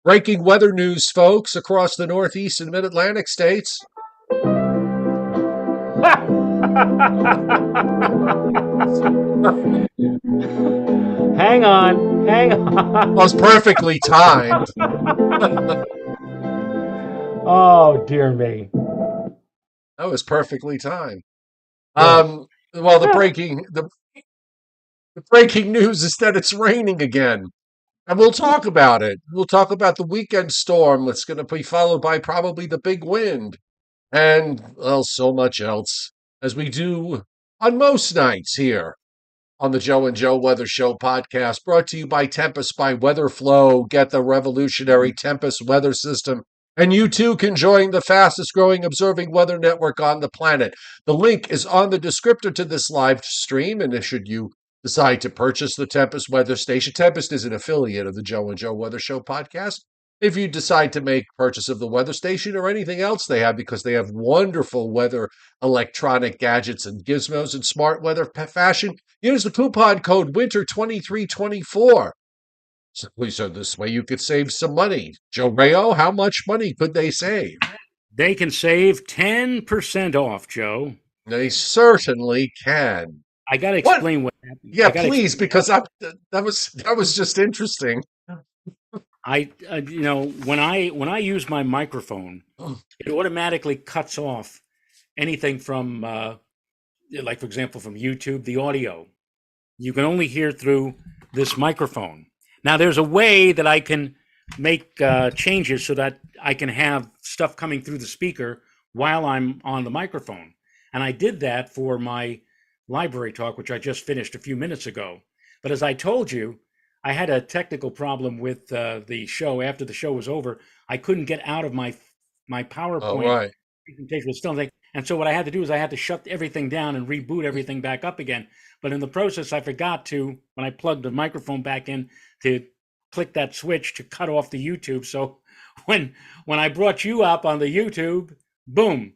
Breaking weather news, folks, across the Northeast and Mid-Atlantic states. Hang on, hang Was on. perfectly timed. Oh, dear me. That was perfectly timed. Good. Well, the breaking news is that it's raining again. And we'll talk about it. We'll talk about the weekend storm that's going to be followed by probably the big wind and, well, so much else as we do on most nights here on the Joe and Joe Weather Show podcast, brought to you by Tempest by Weatherflow. Get the revolutionary Tempest weather system. And you too can join the fastest growing observing weather network on the planet. The link is on the descriptor to this live stream. And should you decide to purchase the Tempest weather station, Tempest is an affiliate of the Joe and Joe Weather Show podcast. If you decide to make purchase of the weather station or anything else they have, because they have wonderful weather electronic gadgets and gizmos and smart weather fashion, use the coupon code WINTER2324. So this way you could save some money. Joe Rayo, how much money could they save? They can save 10% off, Joe. They certainly can. I got to What? explain what happened. Yeah, please, because that was just interesting. When I use my microphone, it automatically cuts off anything from, like for example, from YouTube, the audio. You can only hear through this microphone. Now, there's a way that I can make changes so that I can have stuff coming through the speaker while I'm on the microphone. And I did that for my library talk, which I just finished a few minutes ago. But as I told you, I had a technical problem with the show. After the show was over, I couldn't get out of my All PowerPoint right. presentation was still like, and so what I had to do is I had to shut everything down and reboot everything back up again. But in the process, I forgot to, when I plugged the microphone back in, to click that switch to cut off the YouTube. So when I brought you up on the YouTube, boom,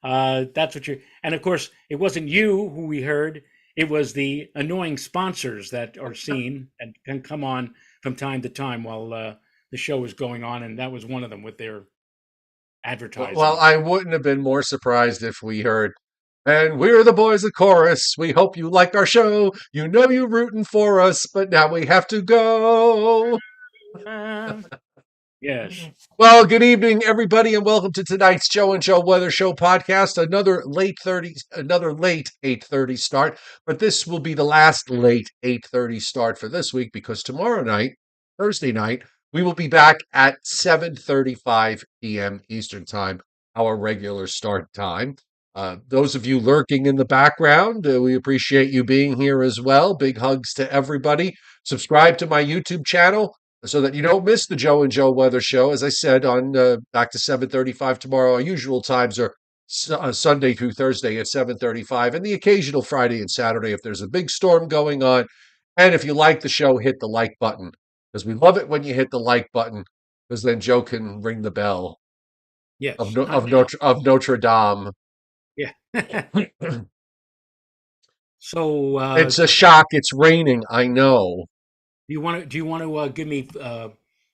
that's what you. And of course, it wasn't you who we heard. It was the annoying sponsors that are seen and can come on from time to time while the show is going on, and that was one of them with their Well, advertising. I wouldn't have been more surprised if we heard, and we're the boys of chorus. We hope you like our show. You know you're rooting for us, but now we have to go. Yes. Well, good evening, everybody, and welcome to tonight's Joe and Joe Weather Show podcast. Another late 8:30 start, but this will be the last late 8:30 start for this week because tomorrow night, Thursday night, we will be back at 7:35 p.m. Eastern Time, our regular start time. Those of you lurking in the background, we appreciate you being here as well. Big hugs to everybody. Subscribe to my YouTube channel so that you don't miss the Joe and Joe Weather Show. As I said, on back to 7:35 tomorrow. Our usual times are Sunday through Thursday at 7:35, and the occasional Friday and Saturday if there's a big storm going on. And if you like the show, hit the like button because we love it when you hit the like button because then Joe can ring the bell Yes. Not now. Of Notre Dame. Yeah. So, It's a shock. It's raining. I know. do you want to give me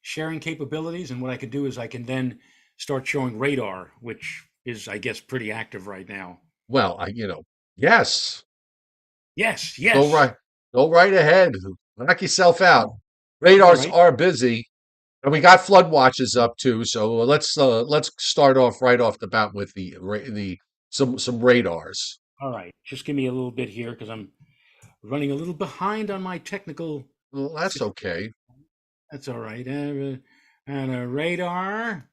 sharing capabilities? And what I could do is I can then start showing radar, which is, I guess, pretty active right now. Well, yes. Yes. Go Yes. right, go right ahead. Knock yourself out. All Radars right. are busy, and we got flood watches up too. So let's start off right off the bat with the some radars. All right. Just give me a little bit here because I'm running a little behind on my technical. Well, that's okay. That's all right. And a radar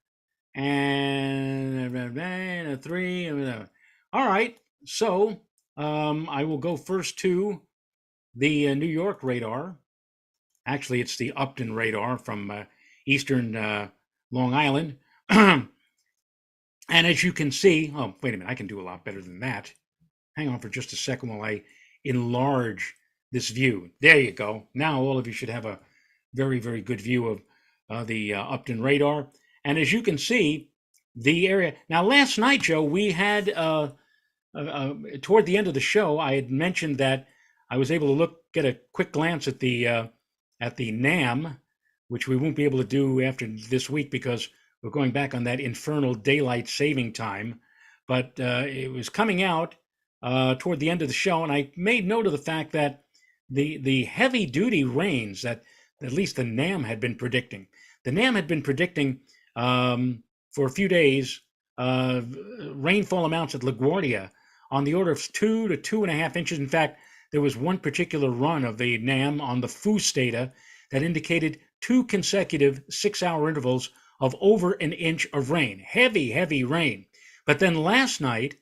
and a three. All right. So I will go first to the New York radar. Actually, it's the Upton radar from eastern Long Island. And as you can see, oh, wait a minute, I can do a lot better than that. Hang on for just a second while I enlarge this view. There you go. Now all of you should have a very, very good view of the Upton radar. And as you can see, the area. Now, last night, Joe, we had, toward the end of the show, I had mentioned that I was able to get a quick glance at the NAM, which we won't be able to do after this week because we're going back on that infernal daylight saving time. But it was coming out toward the end of the show, and I made note of the fact that the heavy duty rains that at least the NAM had been predicting. The NAM had been predicting for a few days rainfall amounts at LaGuardia on the order of 2 to 2.5 inches. In fact, there was one particular run of the NAM on the FOOS data that indicated 2 consecutive 6-hour intervals of over an inch of rain. Heavy, heavy rain. But then last night,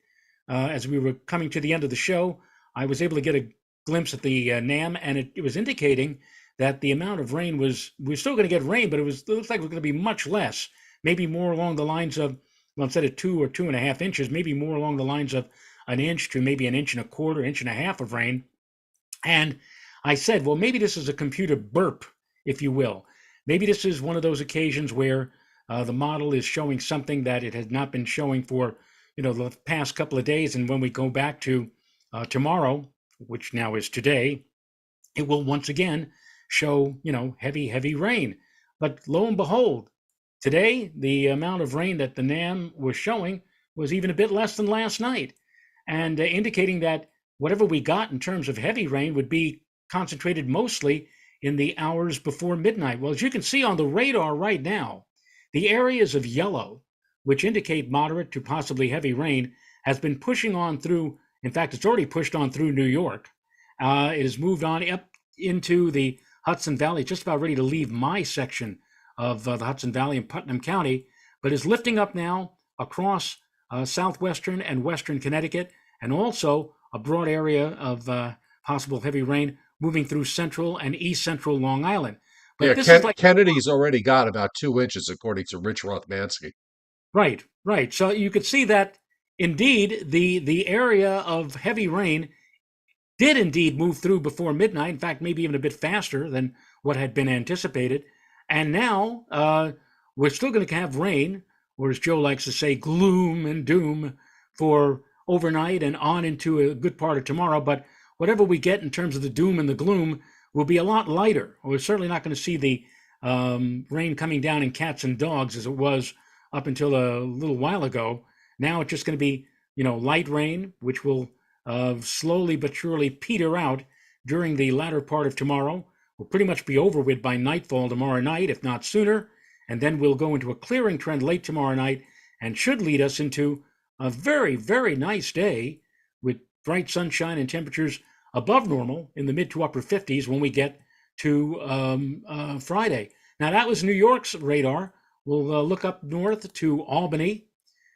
as we were coming to the end of the show, I was able to get a glimpse at the NAM, and it was indicating that the amount of rain we're still going to get rain, but it looks like it was going to be much less, maybe more along the lines of, well, instead of 2 or 2.5 inches, maybe more along the lines of an inch to maybe an inch and a quarter, inch and a half of rain. And I said, well, maybe this is a computer burp, if you will. Maybe this is one of those occasions where the model is showing something that it has not been showing for, the past couple of days. And when we go back to tomorrow, which now is today, it will once again show, heavy, heavy rain. But lo and behold, today, the amount of rain that the NAM was showing was even a bit less than last night, and indicating that whatever we got in terms of heavy rain would be concentrated mostly in the hours before midnight. Well, as you can see on the radar right now, the areas of yellow, which indicate moderate to possibly heavy rain, has been pushing on through. In fact, it's already pushed on through New York. It has moved on up into the Hudson Valley, just about ready to leave my section of the Hudson Valley and Putnam County, but is lifting up now across southwestern and western Connecticut, and also a broad area of possible heavy rain moving through central and east central Long Island. But Yeah, this is like Kennedy's already got about 2 inches, according to Rich Rothmansky. right. So you could see that indeed the area of heavy rain did indeed move through before midnight. In fact, maybe even a bit faster than what had been anticipated. And now we're still going to have rain, or as Joe likes to say, gloom and doom for overnight and on into a good part of tomorrow. But whatever we get in terms of the doom and the gloom will be a lot lighter. We're certainly not going to see the rain coming down in cats and dogs as it was up until a little while ago. Now it's just going to be, light rain, which will slowly but surely peter out during the latter part of tomorrow. Will pretty much be over with by nightfall tomorrow night, if not sooner. And then we'll go into a clearing trend late tomorrow night and should lead us into a very, very nice day with bright sunshine and temperatures above normal in the mid to upper 50s when we get to Friday. Now, that was New York's radar. We'll look up north to Albany.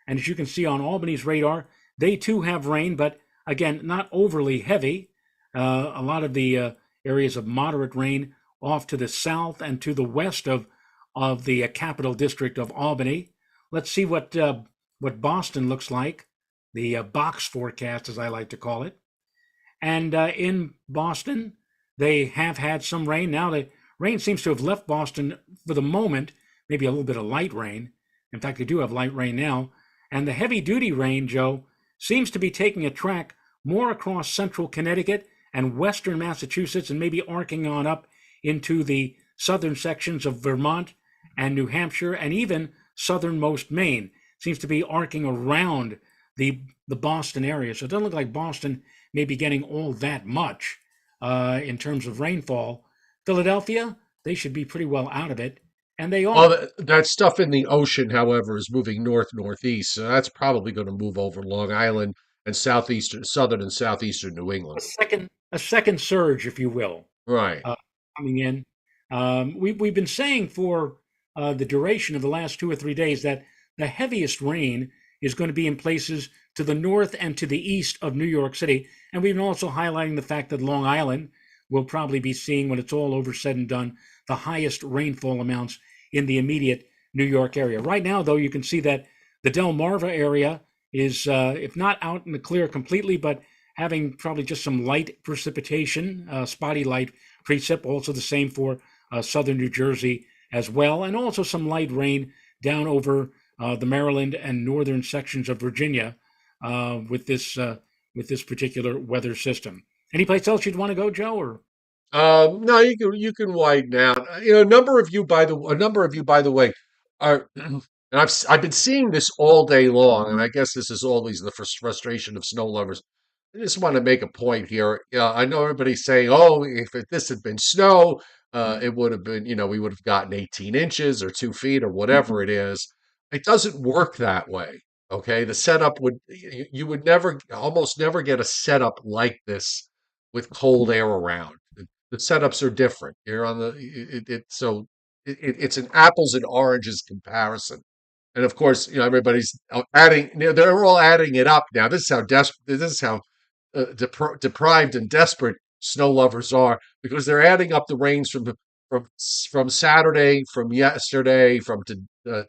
And as you can see on Albany's radar, they too have rain, but again, not overly heavy. A lot of the areas of moderate rain off to the south and to the west of the capital district of Albany. Let's see what Boston looks like, the box forecast, as I like to call it. And in Boston, they have had some rain. Now the rain seems to have left Boston for the moment, maybe a little bit of light rain. In fact, they do have light rain now. And the heavy-duty rain, Joe, seems to be taking a track more across central Connecticut and western Massachusetts, and maybe arcing on up into the southern sections of Vermont and New Hampshire, and even southernmost Maine. Seems to be arcing around the Boston area. So it doesn't look like Boston may be getting all that much in terms of rainfall. Philadelphia, they should be pretty well out of it, and they are. Well, that stuff in the ocean, however, is moving northeast, so that's probably going to move over Long Island and southern and southeastern New England. A second surge, if you will, Right. coming in. We've been saying for the duration of the last 2 or 3 days that the heaviest rain is going to be in places to the north and to the east of New York City. And we've been also highlighting the fact that Long Island will probably be seeing, when it's all over said and done, the highest rainfall amounts in the immediate New York area. Right now, though, you can see that the Delmarva area is, if not out in the clear completely, but having probably just some light precipitation, spotty light precip, also the same for southern New Jersey as well, and also some light rain down over the Maryland and northern sections of Virginia with this particular weather system. Any place else you'd want to go, Joe? Or No, you can widen out. A number of you, by the way, are, and I've been seeing this all day long, and I guess this is always the frustration of snow lovers. I just want to make a point here. I know everybody's saying, "Oh, if this had been snow, it would have been, we would have gotten 18 inches or 2 feet or whatever it is." It doesn't work that way. Okay, the setup would you would never, almost never get a setup like this with cold air around. The setups are different. You're on the so it's an apples and oranges comparison. And of course, everybody's adding. They're all adding it up now. This is how desperate. This is how deprived and desperate snow lovers are, because they're adding up the rains from from Saturday, from yesterday, from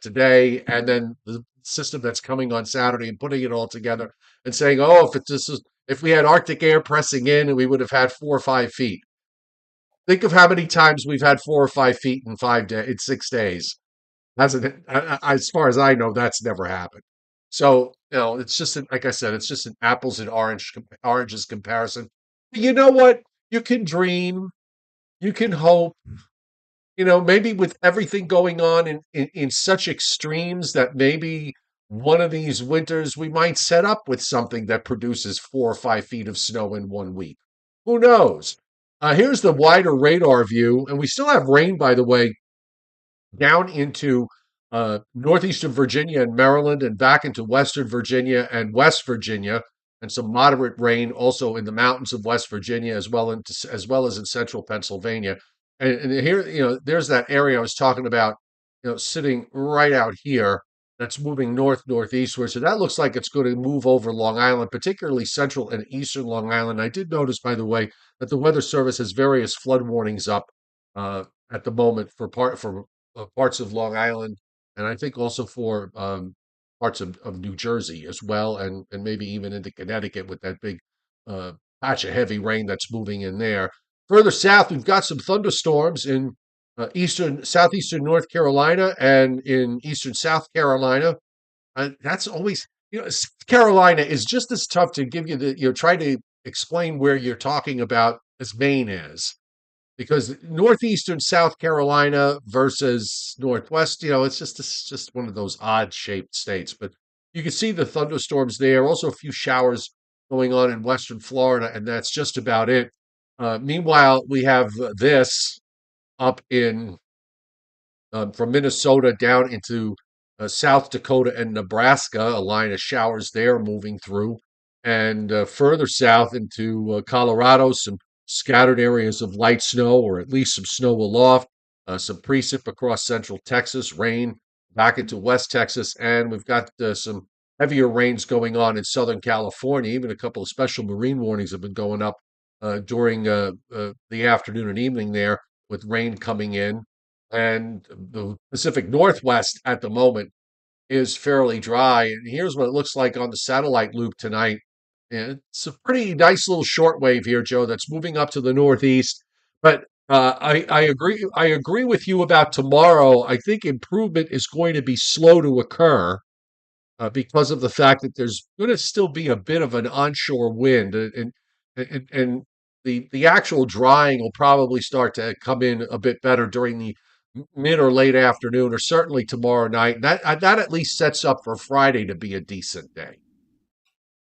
today, and then the system that's coming on Saturday, and putting it all together and saying, "Oh, if we had Arctic air pressing in, and we would have had 4 or 5 feet." Think of how many times we've had 4 or 5 feet in 5 days, in 6 days. Hasn't as far as I know, that's never happened. So, it's just like I said, it's just an apples and oranges comparison. You know what? You can dream, you can hope, maybe with everything going on in such extremes, that maybe one of these winters we might set up with something that produces 4 or 5 feet of snow in one week. Who knows? Here's the wider radar view, and we still have rain, by the way, down into northeastern Virginia and Maryland, and back into western Virginia and West Virginia, and some moderate rain also in the mountains of West Virginia, as well as in central Pennsylvania. And here, there's that area I was talking about, sitting right out here. That's moving northeastward. So that looks like it's going to move over Long Island, particularly central and eastern Long Island. I did notice, by the way, that the Weather Service has various flood warnings up uh, at the moment for parts of Long Island, and I think also for parts of New Jersey as well, and maybe even into Connecticut with that big uh, patch of heavy rain that's moving in there. Further south, we've got some thunderstorms in southeastern North Carolina and in eastern South Carolina. That's always, Carolina is just as tough to give you try to explain where you're talking about as Maine is, because northeastern South Carolina versus Northwest, it's just one of those odd shaped states. But you can see the thunderstorms there. Also, a few showers going on in western Florida, and that's just about it. Meanwhile, we have this up in from Minnesota down into South Dakota and Nebraska, a line of showers there moving through, and further south into Colorado, some scattered areas of light snow, or at least some snow aloft, some precip across central Texas, rain back into West Texas, and we've got some heavier rains going on in Southern California. Even a couple of special marine warnings have been going up during the afternoon and evening there, with rain coming in. And the Pacific Northwest at the moment is fairly dry. And here's what it looks like on the satellite loop tonight. And it's a pretty nice little shortwave here, Joe, that's moving up to the northeast. But I agree. I agree with you about tomorrow. I think improvement is going to be slow to occur, because of the fact that there's going to still be a bit of an onshore wind, and the actual drying will probably start to come in a bit better during the mid or late afternoon, or certainly tomorrow night. That at least sets up for Friday to be a decent day.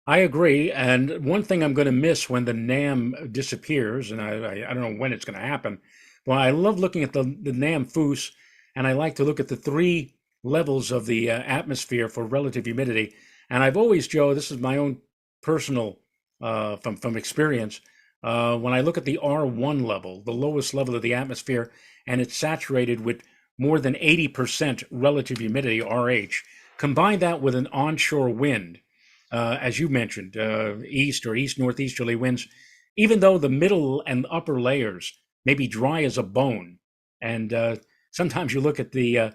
I agree. And one thing I'm going to miss when the NAM disappears, and I don't know when it's going to happen, but I love looking at the NAM FOOS, and I like to look at the three levels of the atmosphere for relative humidity. And I've always, Joe, this is my own personal from experience. When I look at the R1 level, the lowest level of the atmosphere, and it's saturated with more than 80% relative humidity, RH, combine that with an onshore wind, as you mentioned, east or east northeasterly winds, even though the middle and upper layers may be dry as a bone. And sometimes you look at the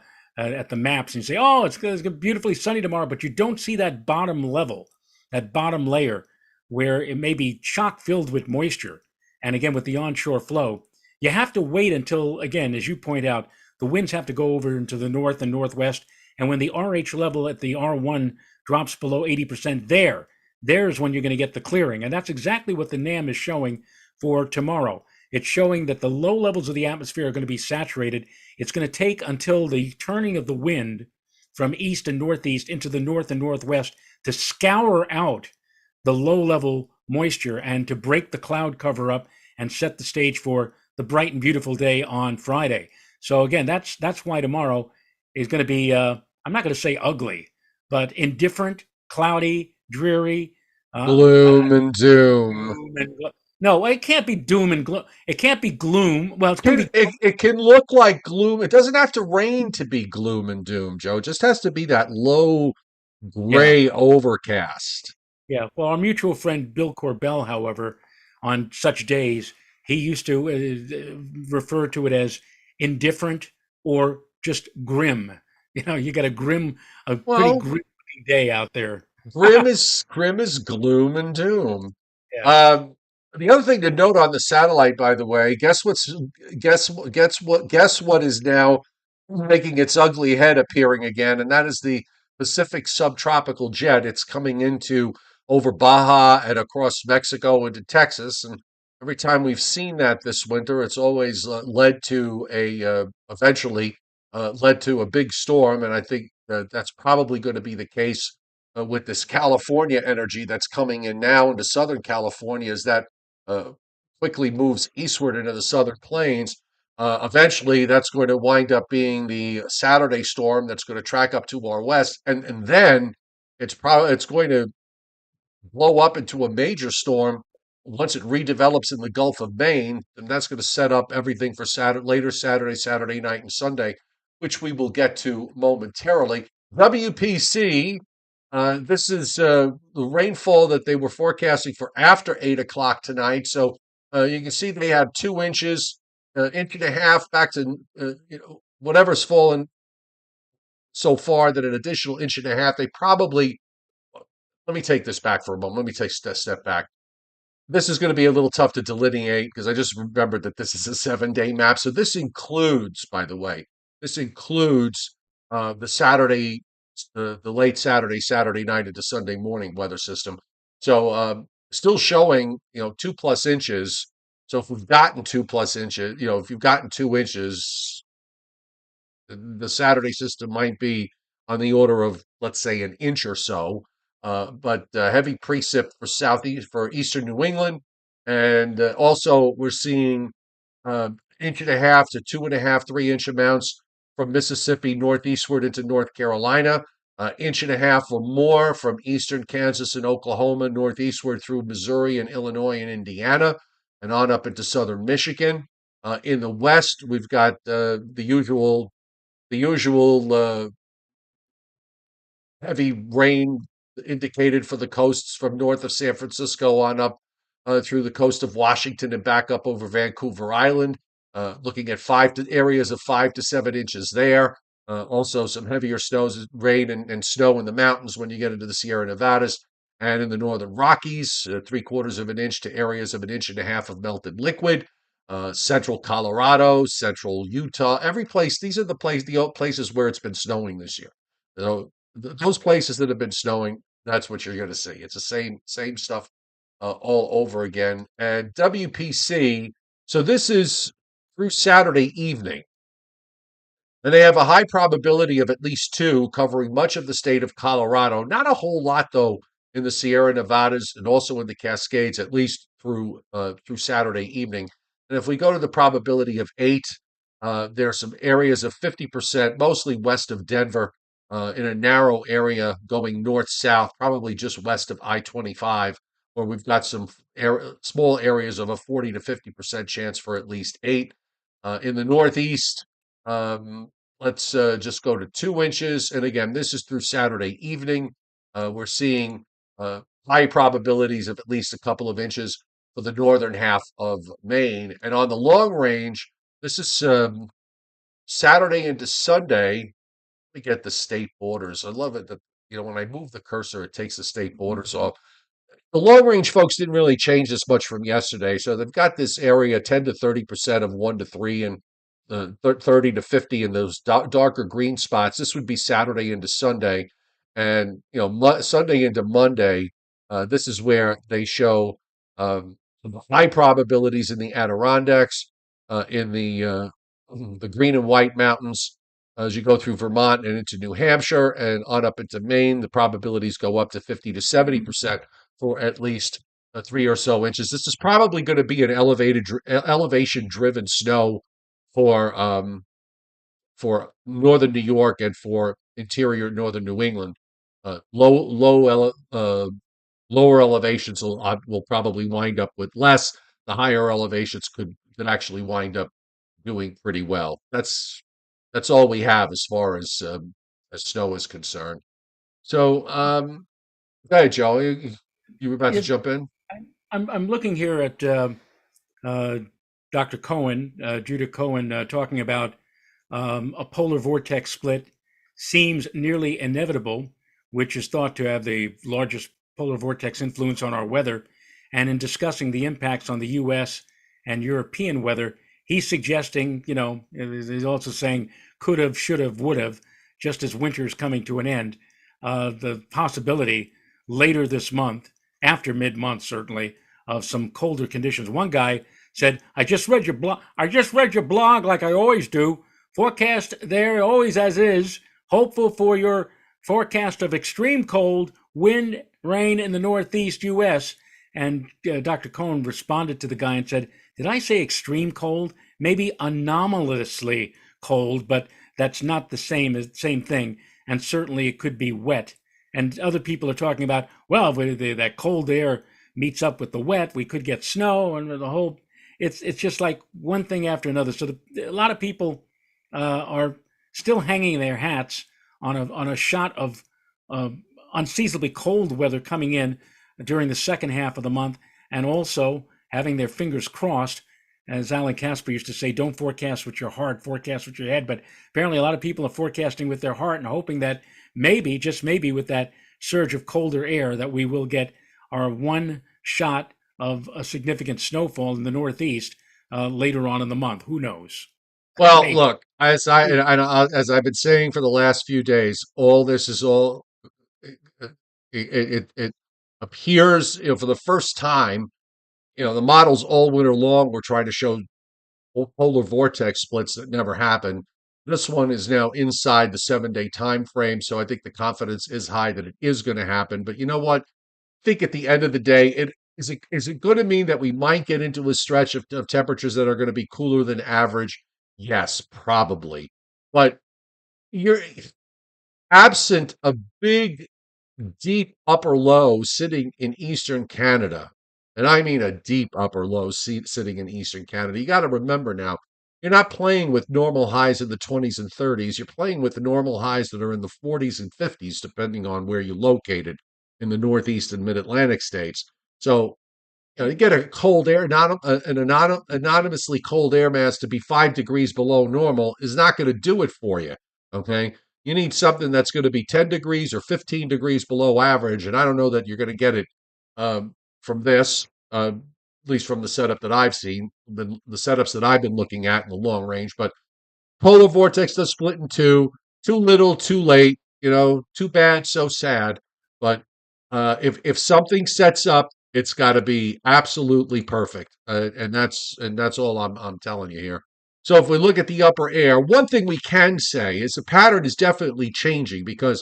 maps and you say, "Oh, it's going to be beautifully sunny tomorrow," but you don't see that bottom level, that bottom layer, where it may be chock filled with moisture. And again, with the onshore flow, you have to wait until, again, as you point out, the winds have to go over into the north and northwest. And when the RH level at the R1 drops below 80%, there's when you're going to get the clearing. And that's exactly what the NAM is showing for tomorrow. it's showing that the low levels of the atmosphere are going to be saturated. It's going to take until the turning of the wind from east and northeast into the north and northwest to scour out the low level moisture and to break the cloud cover up and set the stage for the bright and beautiful day on Friday. So again, that's why tomorrow is going to be I'm not going to say ugly, but indifferent, cloudy, dreary. Gloom and doom. No, it can't be doom and gloom. It can't be gloom. Well, it's going to be It can look like gloom. It doesn't have to rain to be gloom and doom, Joe. It just has to be that low yeah. gray overcast. Yeah. Well, our mutual friend Bill Corbell, however, on such days, he used to refer to it as indifferent or just grim. You know, you got a pretty Well, grim day out there. grim is gloom and doom. Yeah. Um, the other thing to note on the satellite, by the way, guess what is now making its ugly head appearing again, and that is the Pacific subtropical jet. It's coming into over Baja and across Mexico into Texas, and every time we've seen that this winter, it's always led to a eventually led to a big storm, and I think that's probably going to be the case with this California energy that's coming in now into Southern California as that uh, quickly moves eastward into the Southern Plains. Eventually, that's going to wind up being the Saturday storm that's going to track up to our west, and then it's going to blow up into a major storm once it redevelops in the Gulf of Maine, and that's going to set up everything for later Saturday, Saturday night, and Sunday, which we will get to momentarily. WPC, this is the rainfall that they were forecasting for after 8 o'clock tonight. So you can see they had 2 inches, inch and a half, back to whatever's fallen so far. That an additional inch and a half. They probably let me take this back for a moment. Let me take a step back. This is going to be a little tough to delineate because I just remembered that this is a 7 day map. So this includes, by the way, this includes the Saturday, the late Saturday night into Sunday morning weather system. So still showing, 2+ inches. So if we've gotten 2+ inches, if you've gotten 2 inches, the Saturday system might be on the order of, let's say, an inch or so. But heavy precip for southeast for eastern New England, and also we're seeing inch and a half to 2.5, 3 inch amounts from Mississippi northeastward into North Carolina. Inch and a half or more from eastern Kansas and Oklahoma northeastward through Missouri and Illinois and Indiana, and on up into southern Michigan. In the west, we've got the usual heavy rain indicated for the coasts from north of San Francisco on up through the coast of Washington and back up over Vancouver Island. Looking at areas of 5 to 7 inches there. Also, some heavier rain and snow in the mountains when you get into the Sierra Nevadas and in the northern Rockies. 3/4 of an inch to areas of an inch and a half of melted liquid. Central Colorado, central Utah, every place. These are the places where it's been snowing this year. So those places that have been snowing, that's what you're going to see. It's the same stuff all over again. And WPC, so this is through Saturday evening. And they have a high probability of at least two covering much of the state of Colorado. Not a whole lot, though, in the Sierra Nevadas and also in the Cascades, at least through Saturday evening. And if we go to the probability of eight, there are some areas of 50%, mostly west of Denver, in a narrow area going north-south, probably just west of I-25, where we've got some small areas of a 40 to 50% chance for at least eight. In the northeast, um, let's just go to 2 inches. And again, this is through Saturday evening. We're seeing high probabilities of at least a couple of inches for the northern half of Maine. And on the long range, this is Saturday into Sunday. We get the state borders. I love it that, when I move the cursor, it takes the state borders off. The long range folks didn't really change this much from yesterday. So they've got this area 10 to 30% of 1 to 3 and 30 to 50 in those darker green spots. This would be Saturday into Sunday. And, Sunday into Monday, this is where they show high probabilities in the Adirondacks, in the Green and White Mountains. As you go through Vermont and into New Hampshire and on up into Maine, the probabilities go up to 50 to 70% for at least 3 or so inches. This is probably going to be an elevation driven snow for for northern New York and for interior northern New England. Lower elevations will probably wind up with less. The higher elevations could actually wind up doing pretty well. That's all we have as snow is concerned. So, go ahead, Joe. You were about to Yes, jump in. I'm looking here at uh, Dr. Cohen, Judah Cohen, talking about a polar vortex split seems nearly inevitable, which is thought to have the largest polar vortex influence on our weather. And in discussing the impacts on the U.S. and European weather, he's suggesting, he's also saying could have, should have, would have, just as winter is coming to an end, the possibility later this month, after mid month certainly, of some colder conditions. One guy said, "I just read your blog. I just read your blog like I always do. Forecast there always as is. Hopeful for your forecast of extreme cold, wind, rain in the Northeast U.S." And Dr. Cohen responded to the guy and said, "Did I say extreme cold? Maybe anomalously cold, but that's not the same thing. And certainly it could be wet." And other people are talking about, well, if that cold air meets up with the wet, we could get snow and the whole. It's just like one thing after another. So a lot of people are still hanging their hats on a shot of uh, unseasonably cold weather coming in during the second half of the month, and also having their fingers crossed. As Alan Casper used to say, don't forecast with your heart, forecast with your head. But apparently, a lot of people are forecasting with their heart and hoping that maybe, just maybe, with that surge of colder air, that we will get our one shot of a significant snowfall in the Northeast later on in the month. Who knows? Well, Maybe. look, as I've been saying for the last few days, all this is all it appears, for the first time, the models all winter long were trying to show polar vortex splits that never happened. This one is now inside the 7 day time frame, so I think the confidence is high that it is going to happen. But you know what? I think at the end of the day, is it going to mean that we might get into a stretch of temperatures that are going to be cooler than average? Yes, probably. But you're absent a big deep upper low sitting in eastern Canada. And I mean a deep upper low sitting in eastern Canada. You got to remember now, you're not playing with normal highs in the 20s and 30s. You're playing with the normal highs that are in the 40s and 50s, depending on where you're located in the Northeast and Mid Atlantic states. So you get a cold air, not anonymously cold air mass to be 5 degrees below normal is not going to do it for you. Okay. You need something that's going to be 10 degrees or 15 degrees below average. And I don't know that you're going to get it from this, at least from the setup that I've seen, the setups that I've been looking at in the long range. But polar vortex does split in two. Too little, too late. Too bad, so sad. But if something sets up, it's got to be absolutely perfect, and that's all I'm telling you here. So if we look at the upper air, one thing we can say is the pattern is definitely changing because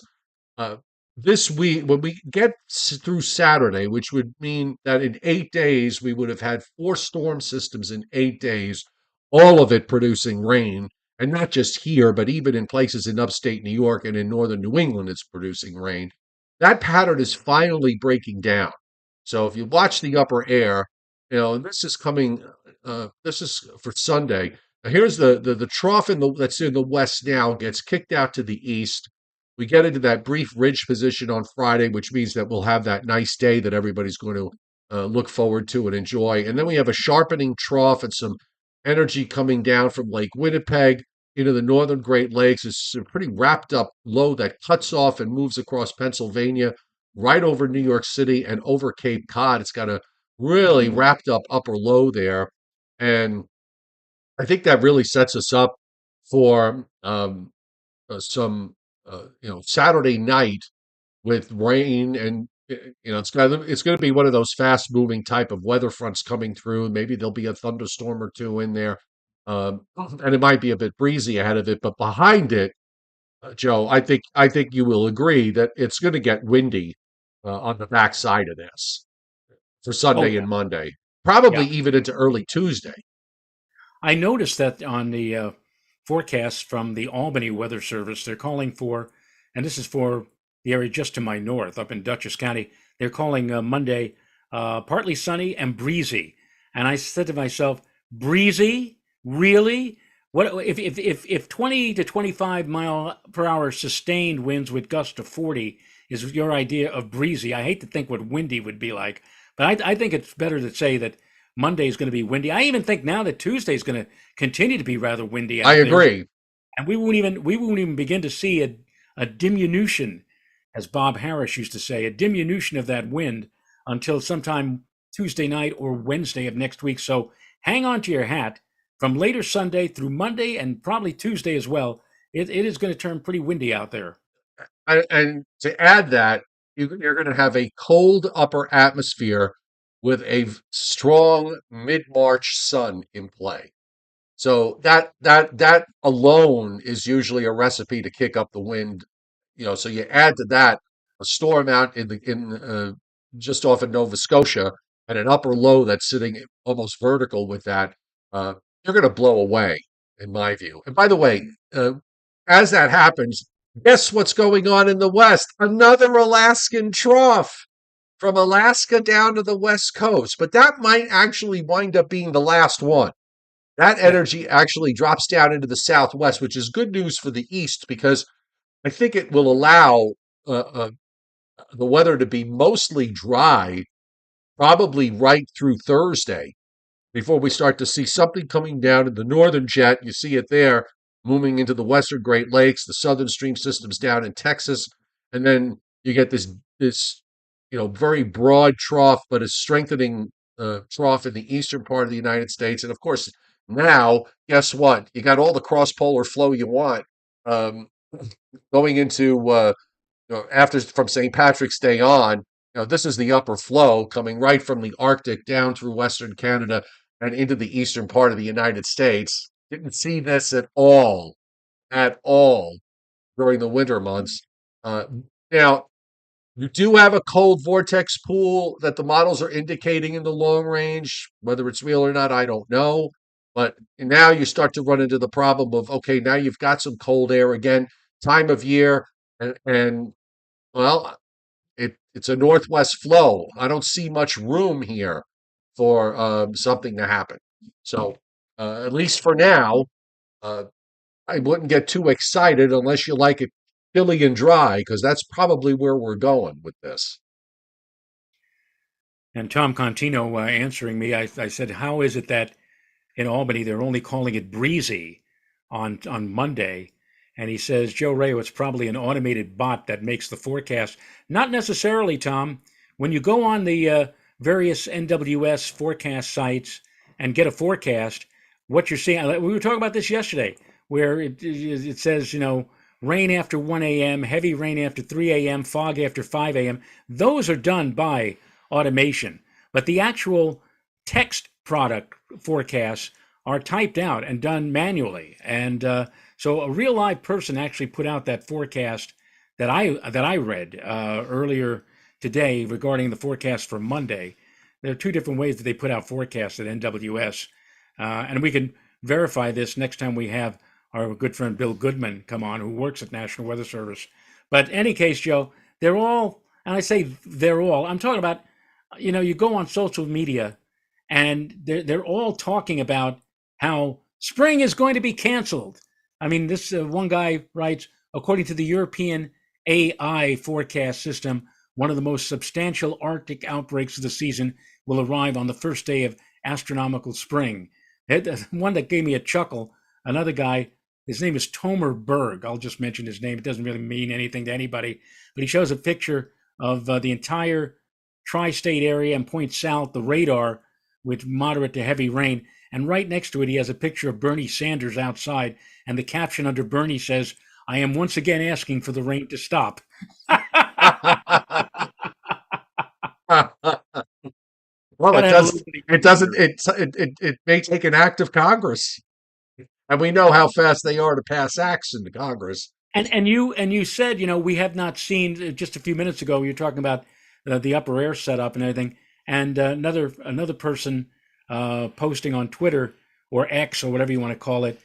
uh, this week, when we get through Saturday, which would mean that in 8 days we would have had four storm systems in 8 days, all of it producing rain, and not just here, but even in places in upstate New York and in northern New England, it's producing rain. That pattern is finally breaking down. So if you watch the upper air, and this is coming, this is for Sunday. Now here's the trough that's in the west now gets kicked out to the east. We get into that brief ridge position on Friday, which means that we'll have that nice day that everybody's going to look forward to and enjoy. And then we have a sharpening trough and some energy coming down from Lake Winnipeg into the northern Great Lakes. It's a pretty wrapped up low that cuts off and moves across Pennsylvania, right over New York City and over Cape Cod. It's got a really wrapped up upper low there. And I think that really sets us up for some Saturday night with rain and it's going to be one of those fast moving type of weather fronts coming through. Maybe there'll be a thunderstorm or two in there, and it might be a bit breezy ahead of it. But behind it, Joe, I think you will agree that it's going to get windy on the backside of this for Oh Sunday yeah, and Monday, probably yeah. even into early Tuesday. I noticed that on the forecast from the Albany Weather Service, they're calling for, and this is for the area just to my north, up in Dutchess County. They're calling Monday partly sunny and breezy. And I said to myself, breezy, really? What if 20 to 25 mile per hour sustained winds with gusts to 40 is your idea of breezy? I hate to think what windy would be like, but I think it's better to say that Monday is going to be windy. I even think now that Tuesday is going to continue to be rather windy I out there, agree. and we won't even begin to see a diminution, as Bob Harris used to say, a diminution of that wind until sometime Tuesday night or Wednesday of next week. So hang on to your hat from later Sunday through Monday and probably Tuesday as well. It is going to turn pretty windy out there. And to add that, you're going to have a cold upper atmosphere with a strong mid March sun in play. So that alone is usually a recipe to kick up the wind. So you add to that a storm out in just off of Nova Scotia and an upper low that's sitting almost vertical with that. Uh, you're going to blow away, in my view. And by the way, as that happens, guess what's going on in the west? Another Alaskan trough from Alaska down to the west coast. But that might actually wind up being the last one. That Yeah. energy actually drops down into the southwest, which is good news for the east because I think it will allow uh, uh, the weather to be mostly dry, probably right through Thursday, before we start to see something coming down in the northern jet. You see it there, moving into the western Great Lakes, the southern stream systems down in Texas, and then you get this very broad trough, but a strengthening trough in the eastern part of the United States. And of course, now guess what? You got all the cross polar flow you want um, going into after from St. Patrick's Day on. This is the upper flow coming right from the Arctic down through Western Canada and into the eastern part of the United States. Didn't see this at all during the winter months. Uh, Now, you do have a cold vortex pool that the models are indicating in the long range. Whether it's real or not, I don't know. But now you start to run into the problem of, okay, now you've got some cold air again, time of year, and well, it's a northwest flow. I don't see much room here for something to happen. So, at least for now, uh, I wouldn't get too excited unless you like it chilly and dry, because that's probably where we're going with this. And Tom Contino answering me, I said, how is it that in Albany they're only calling it breezy on Monday? And he says, Joe Rayo, it's probably an automated bot that makes the forecast. Not necessarily, Tom. When you go on the various NWS forecast sites and get a forecast, what you're seeing, we were talking about this yesterday, where it says, rain after 1 a.m., heavy rain after 3 a.m., fog after 5 a.m. Those are done by automation. But the actual text product forecasts are typed out and done manually. And so a real live person actually put out that forecast that I read earlier today regarding the forecast for Monday. There are two different ways that they put out forecasts at NWS, and we can verify this next time we have our good friend Bill Goodman come on, who works at National Weather Service. But in any case, Joe, they're all, and I say they're all, I'm talking about, you go on social media and they're all talking about how spring is going to be canceled. I mean, this one guy writes, according to the European AI forecast system, one of the most substantial Arctic outbreaks of the season will arrive on the first day of astronomical spring. One that gave me a chuckle, another guy, his name is Tomer Berg. I'll just mention his name. It doesn't really mean anything to anybody, but he shows a picture of the entire tri-state area and points south the radar with moderate to heavy rain. And right next to it, he has a picture of Bernie Sanders outside. And the caption under Bernie says, I am once again asking for the rain to stop. Well, Got to it have a does. little bit of It doesn't. humor. It may take an act of Congress, and we know how fast they are to pass acts in the Congress. And you said, we have not seen, just a few minutes ago. You're talking about the upper air setup and everything, and another person posting on Twitter or X or whatever you want to call it,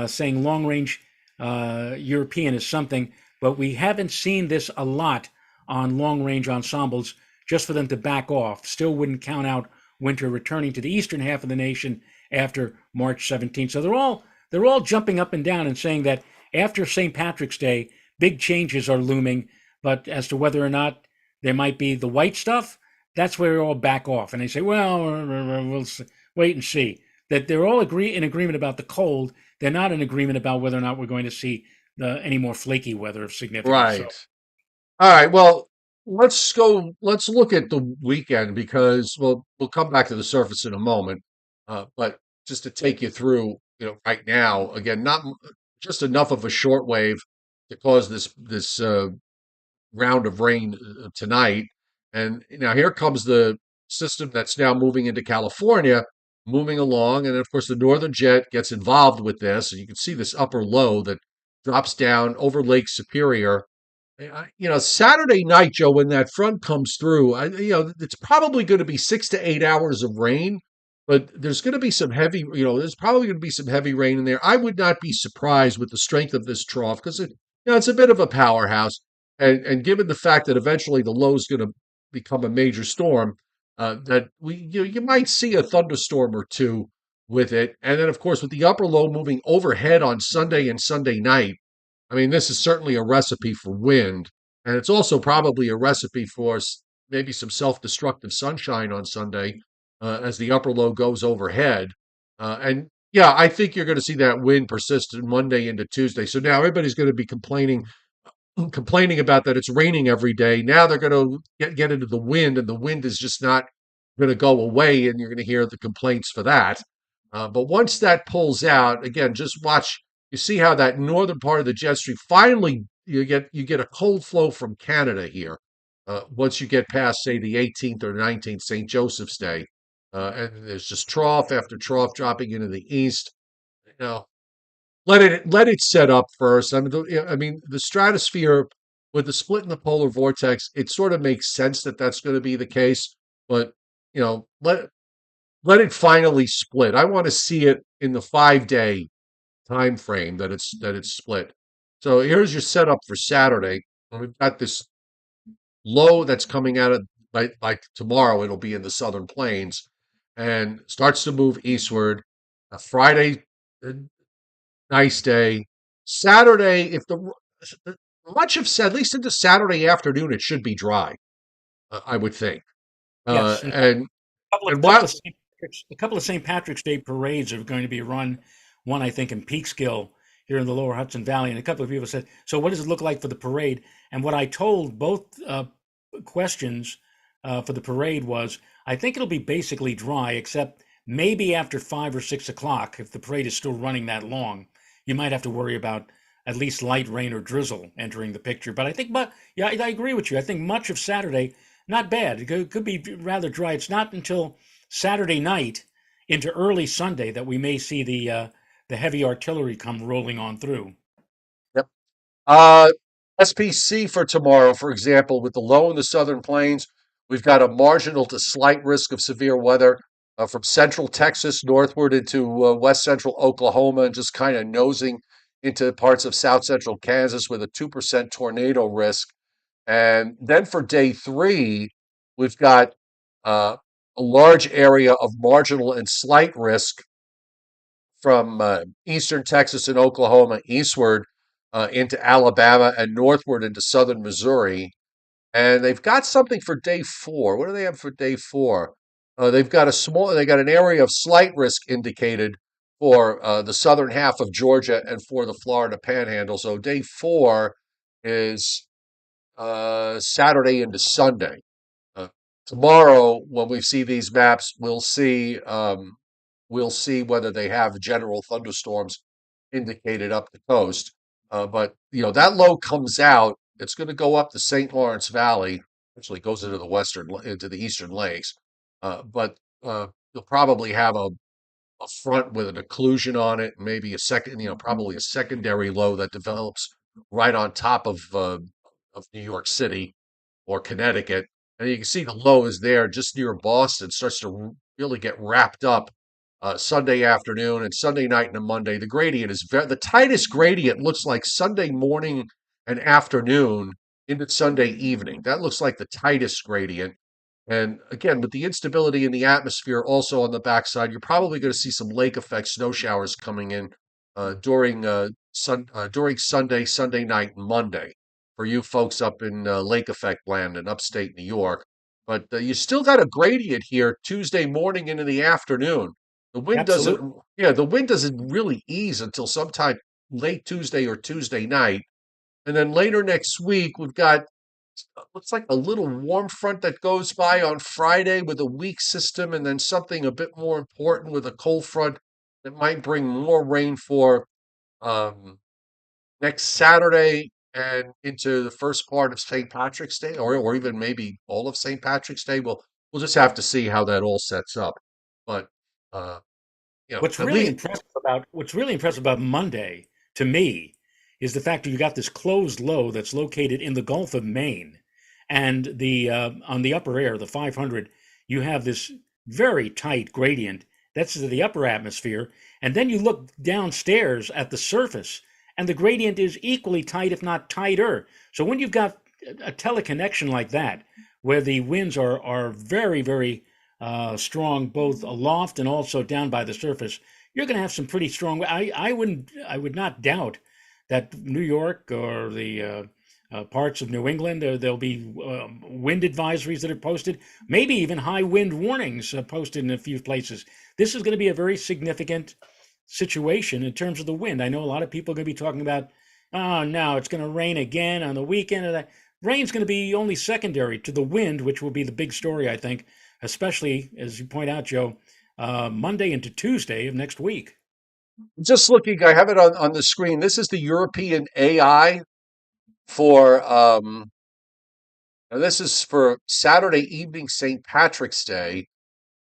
saying long range European is something, but we haven't seen this a lot on long range ensembles. Just for them to back off, still wouldn't count out winter returning to the eastern half of the nation after March 17th. So they're all jumping up and down and saying that after St. Patrick's Day, big changes are looming. But as to whether or not there might be the white stuff, that's where they all back off. And they say, well, we'll wait and see. That they're all in agreement about the cold. They're not in agreement about whether or not we're going to see any more flaky weather of significance. So, Right. All right. Well, let's go. Let's look at the weekend because we'll come back to the surface in a moment. But just to take you through, right now, again, not just enough of a shortwave to cause this round of rain tonight. And now here comes the system that's now moving into California, moving along, and of course the northern jet gets involved with this, and you can see this upper low that drops down over Lake Superior. Saturday night, Joe, when that front comes through, it's probably going to be 6 to 8 hours of rain, but there's going to be some heavy, there's probably going to be some heavy rain in there. I would not be surprised with the strength of this trough because it's a bit of a powerhouse, and given the fact that eventually the low is going to become a major storm, that you might see a thunderstorm or two with it, and then of course with the upper low moving overhead on Sunday and Sunday night. I mean, this is certainly a recipe for wind, and it's also probably a recipe for maybe some self-destructive sunshine on Sunday as the upper low goes overhead. And yeah, I think you're going to see that wind persist Monday into Tuesday. So now everybody's going to be complaining about that it's raining every day. Now they're going to get into the wind, and the wind is just not going to go away, and you're going to hear the complaints for that. But once that pulls out, again, just watch. You see how that northern part of the jet stream finally you get a cold flow from Canada here. Once you get past, say, the 18th or 19th, St. Joseph's Day, and there's just trough after trough dropping into the east. You know, let it set up first. I mean, the stratosphere with the split in the polar vortex, it sort of makes sense that that's going to be the case. But let it finally split. I want to see it in the 5 day time frame that it's split. So here's your setup for Saturday. We've got this low that's coming out of by tomorrow. It'll be in the southern plains and starts to move eastward. Friday, nice day. Saturday, if the much of at least into Saturday afternoon, it should be dry. I would think. Uh, yes, and couple of and what? couple of a couple of St. Patrick's Day parades are going to be run. One, I think, in Peekskill here in the Lower Hudson Valley, and a couple of people said, "So, what does it look like for the parade?" And what I told both questions for the parade was, I think it'll be basically dry, except maybe after 5 or 6 o'clock, if the parade is still running that long, you might have to worry about at least light rain or drizzle entering the picture. But I think, but yeah, I agree with you. I think much of Saturday, not bad. It could be rather dry. It's not until Saturday night into early Sunday that we may see the heavy artillery come rolling on through. Yep. Uh, SPC for tomorrow, for example, with the low in the southern plains, we've got a marginal to slight risk of severe weather from central Texas northward into west central Oklahoma and just kind of nosing into parts of south central Kansas with a 2% tornado risk. And then for day three, we've got a large area of marginal and slight risk from eastern Texas and Oklahoma eastward into Alabama and northward into southern Missouri. And they've got something for day four. What do they have for day four? They got an area of slight risk indicated for the southern half of Georgia and for the Florida Panhandle. So day four is Saturday into Sunday. Uh, Tomorrow, when we see these maps, we'll see whether they have general thunderstorms indicated up the coast. But that low comes out. It's going to go up the St. Lawrence Valley. Actually, goes into the eastern lakes. but you'll probably have a front with an occlusion on it, maybe a second, probably a secondary low that develops right on top of New York City or Connecticut. And you can see the low is there just near Boston, starts to really get wrapped up Sunday afternoon and Sunday night and a Monday. The gradient is the tightest gradient looks like Sunday morning and afternoon into Sunday evening. That looks like the tightest gradient. And again, with the instability in the atmosphere also on the backside, you're probably going to see some lake effect snow showers coming in during Sunday night, and Monday for you folks up in lake effect land in upstate New York. But you still got a gradient here Tuesday morning into the afternoon. The wind Absolutely. doesn't, yeah, the wind doesn't really ease until sometime late Tuesday or Tuesday night. And then later next week, we've got looks like a little warm front that goes by on Friday with a weak system, and then something a bit more important with a cold front that might bring more rain for um, next Saturday and into the first part of St. Patrick's Day, or even maybe all of St. Patrick's Day. We'll just have to see how that all sets up. But uh, at least What's really impressive about Monday to me is the fact that you got this closed low that's located in the Gulf of Maine, and the on the upper air, the 500, you have this very tight gradient. That's the upper atmosphere, and then you look downstairs at the surface, and the gradient is equally tight, if not tighter. So when you've got a teleconnection like that, where the winds are very strong both aloft and also down by the surface, you're going to have some pretty strong. I would not doubt that New York or the parts of New England, there'll be wind advisories that are posted, maybe even high wind warnings posted in a few places. This is going to be a very significant situation in terms of the wind. I know a lot of people are going to be talking about, oh no, it's going to rain again on the weekend. Or that rain's going to be only secondary to the wind, which will be the big story, I think, especially as you point out, Joe, Monday into Tuesday of next week. just looking, I have it on the screen. This is the European AI for now this is for Saturday evening, St. Patrick's Day.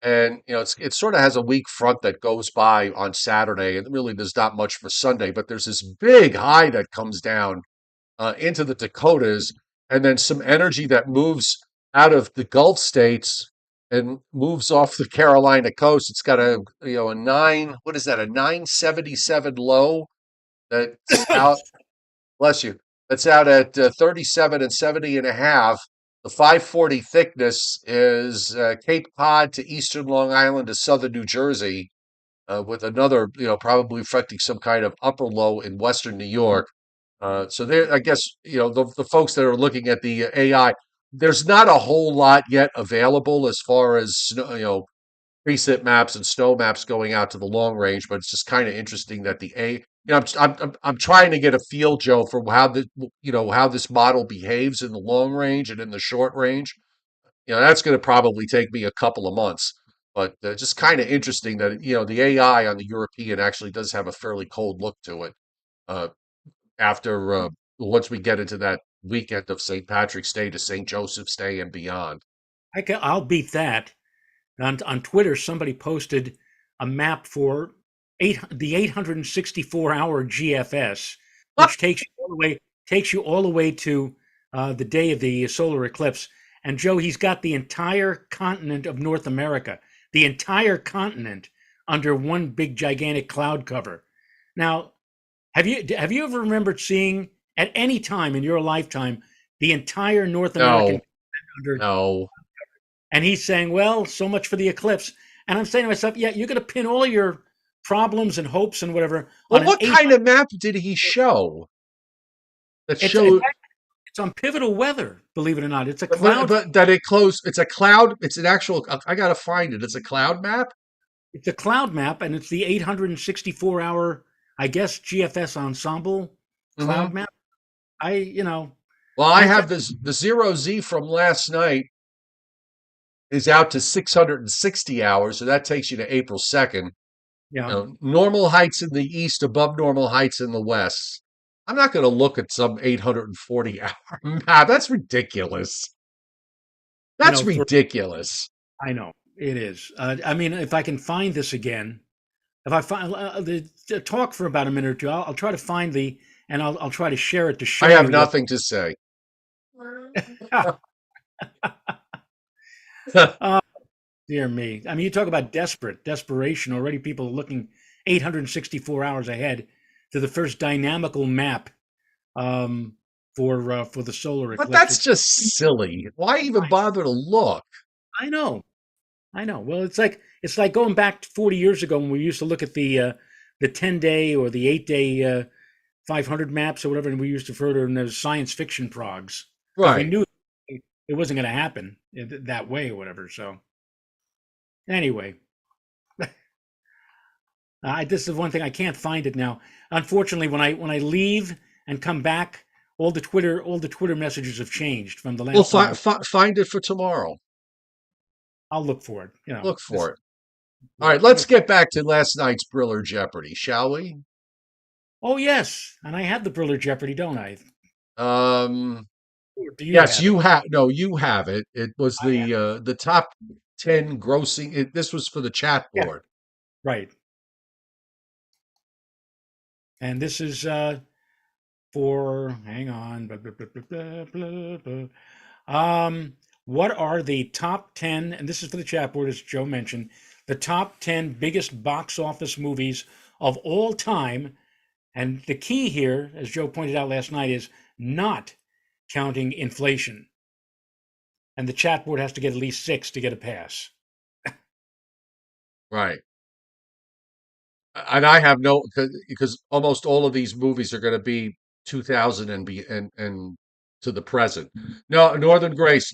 And it sort of has a weak front that goes by on Saturday, and really there's not much for Sunday. But there's this big high that comes down into the Dakotas, and then some energy that moves out of the Gulf states and moves off the Carolina coast. It's got a nine. What is that? A 977 low that's out. Bless you. That's out at 37 and 70 and a half. The 540 thickness is Cape Cod to eastern Long Island to southern New Jersey, with another, probably affecting some kind of upper low in western New York. So there, I guess, the folks that are looking at the AI, there's not a whole lot yet available as far as precip maps and snow maps going out to the long range, but it's just kind of interesting that I'm trying to get a feel, Joe, for how this model behaves in the long range and in the short range. That's going to probably take me a couple of months, but just kind of interesting that the AI on the European actually does have a fairly cold look to it. Uh, after once we get into that weekend of St. Patrick's Day to St. Joseph's Day and beyond. I'll beat that. On Twitter, somebody posted a map for the 864-hour GFS, which takes you all the way to the day of the solar eclipse. And Joe, he's got the entire continent of North America, the entire continent under one big gigantic cloud cover. Now, have you ever remembered seeing at any time in your lifetime the entire North No, American under? no. And he's saying, well, so much for the eclipse. And I'm saying to myself, yeah, you're going to pin all your problems and hopes and whatever Well, on an what eight. kind of map did he show that It's, it's showed? it's on pivotal weather, believe it or not. It's a But, cloud. but that it closed. It's a cloud. It's an actual. I gotta find it. It's a cloud map. It's a cloud map, and it's the 864-hour, I guess, GFS ensemble cloud Hmm. map. I, Well, I I have this. The zero Z from last night is out to 660 hours, so that takes you to April 2nd. yeah, Normal heights in the east, above normal heights in the west. I'm not going to look at some 840-hour map. That's ridiculous. you That's know, for ridiculous. I know. It is. I mean, if I can find this again, if I find the talk for about a minute or two, I'll try to find and I'll try to share it to I show have you what. nothing to say. Oh, dear me. I mean, you talk about desperation. Already people are looking 864 hours ahead to the first dynamical map um, for the solar But eclipse. that's just silly. Why even bother to look? I know. I know. Well, it's like going back 40 years ago when we used to look at the 10-day or the 8-day 500 maps or whatever, and we used to refer to them as science fiction progs because we Right. knew it wasn't going to happen that way or whatever. So anyway, this is one thing I can't find it now. Unfortunately, when I leave and come back, all the Twitter messages have changed from the Well, last time I. find it for tomorrow. I'll look for it. Look This. for it. All right, let's get back to last night's Briller Jeopardy, shall we? Oh yes, and I have the Briller Jeopardy, don't I? Um, Or do you yes, have it? you have. No, you have it. It was I have. the top 10 grossing. This was for the chat Yeah. board. Right. And this is for. Hang on. Blah, blah, blah, blah, blah, blah, blah. What are the top 10? And this is for the chat board, as Joe mentioned. The top 10 biggest box office movies of all time. And the key here, as Joe pointed out last night, is not counting inflation. And the chat board has to get at least 6 to get a pass. Right. And I have no because almost all of these movies are going to be 2000 and to the present. No, Northern Grace,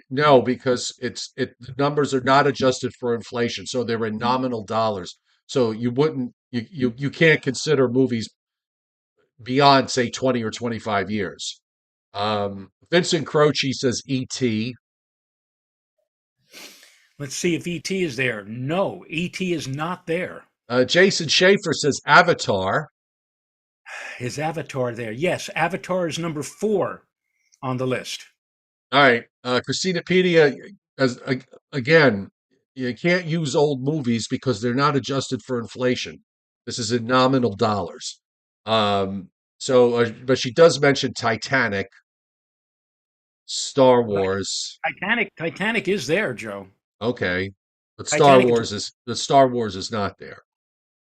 no, because the numbers are not adjusted for inflation, so they're in nominal dollars. So you wouldn't you can't consider movies beyond say 20 or 25 years. Vincent Croce says E.T. Let's see if ET is there. No, ET is not there. Jason Schaefer says Avatar. Is Avatar there? Yes, Avatar is number 4 on the list. All right, Christinapedia, again, you can't use old movies because they're not adjusted for inflation. This is in nominal dollars. Um, but she does mention Titanic, Star Well, Wars. Titanic is there, Joe. Okay, but Titanic is Star Wars is not there.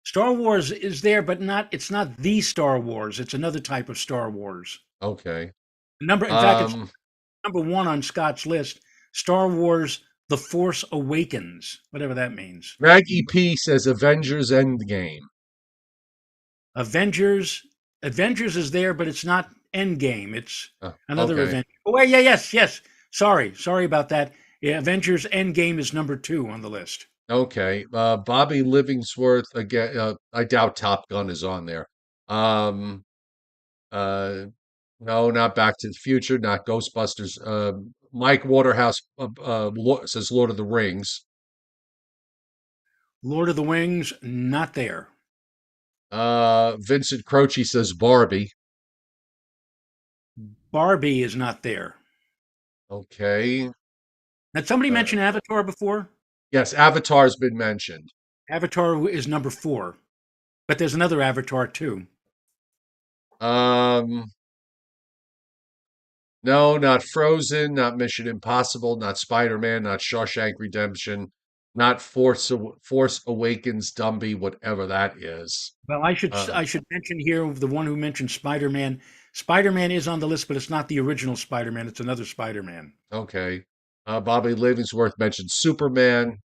Star Wars is there, but it's not the Star Wars. It's another type of Star Wars. Okay. In fact, it's number 1 on Scott's list. Star Wars: The Force Awakens, whatever that means. Maggie P says Avengers Endgame. Avengers Avengers is there, but it's not Endgame. It's another Okay. Avenger. Oh, wait, yeah, yes. Sorry about that. Yeah, Avengers Endgame is number 2 on the list. Okay. Bobby Livingsworth again. I doubt Top Gun is on there. Um, uh, no, not Back to the Future, not Ghostbusters. Mike Waterhouse says Lord of the Rings. Lord of the Wings, not there. Vincent Croce says Barbie. Barbie is not there. Okay. Had somebody Uh, mentioned Avatar before? yes, Avatar's been mentioned. Avatar is number 4, but there's another Avatar too. Um, no, not Frozen, not Mission Impossible, not Spider-Man, not Shawshank Redemption, not Force Awakens, Dumby, whatever that is. Well, I should Uh, I should mention here the one who mentioned Spider-Man. Spider-Man is on the list, but it's not the original Spider-Man. It's another Spider-Man. okay. Bobby Livingsworth mentioned Superman.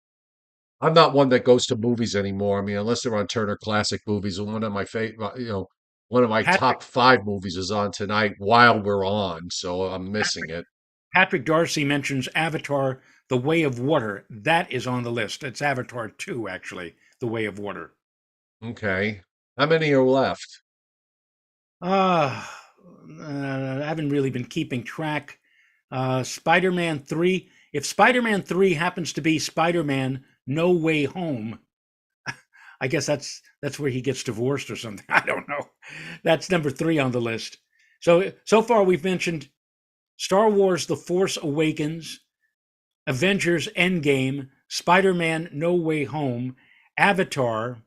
I'm not one that goes to movies anymore. I mean, unless they're on Turner Classic Movies, and one of my favorite, one of my Patrick top 5 movies is on tonight while we're on, so I'm missing it. Patrick Darcy mentions Avatar: The Way of Water. That is on the list. It's Avatar 2, actually, The Way of Water. Okay. How many are left? Uh, I haven't really been keeping track. Spider-Man 3. If Spider-Man 3 happens to be Spider-Man No Way Home, I guess that's where he gets divorced or something. I don't know. That's number 3 on the list. So far we've mentioned Star Wars: The Force Awakens, Avengers Endgame, Spider-Man: No Way Home, Avatar,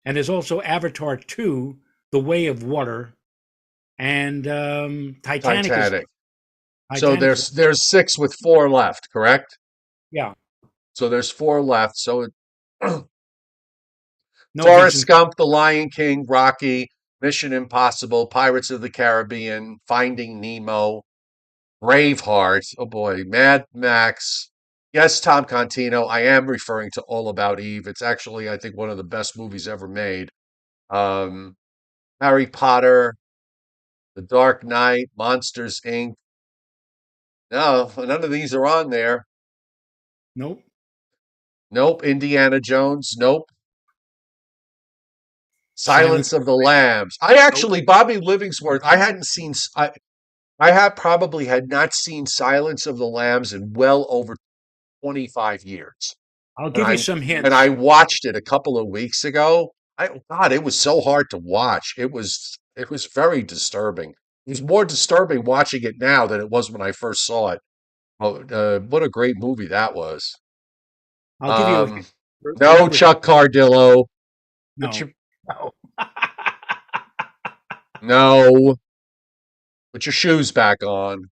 and there's also Avatar 2: The Way of Water, and Titanic is Titanic. So Titanic is there's six with four left, correct? yeah. So there's four left. So No Forrest Vincent. Gump, The Lion King, Rocky, Mission Impossible, Pirates of the Caribbean, Finding Nemo, Braveheart. Oh boy, Mad Max. Yes, Tom Contino. I am referring to All About Eve. It's actually, I think, one of the best movies ever made. Um, Harry Potter, The Dark Knight, Monsters Inc. No, none of these are on there. Nope. Nope. Indiana Jones. Nope. Silence. Silence of the Lambs. I Nope. actually, Bobby Livingsworth, I hadn't seen, I had probably had not seen Silence of the Lambs in well over 25 years. I'll And give you I some and I hints. watched it a couple of weeks ago. God, it was so hard to watch. It was very disturbing. It was more disturbing watching it now than it was when I first saw it. Oh, what a great movie that was. I'll give you a hint. Um, no Remember, Chuck Cardillo. Put no, your no. no, put your shoes back on.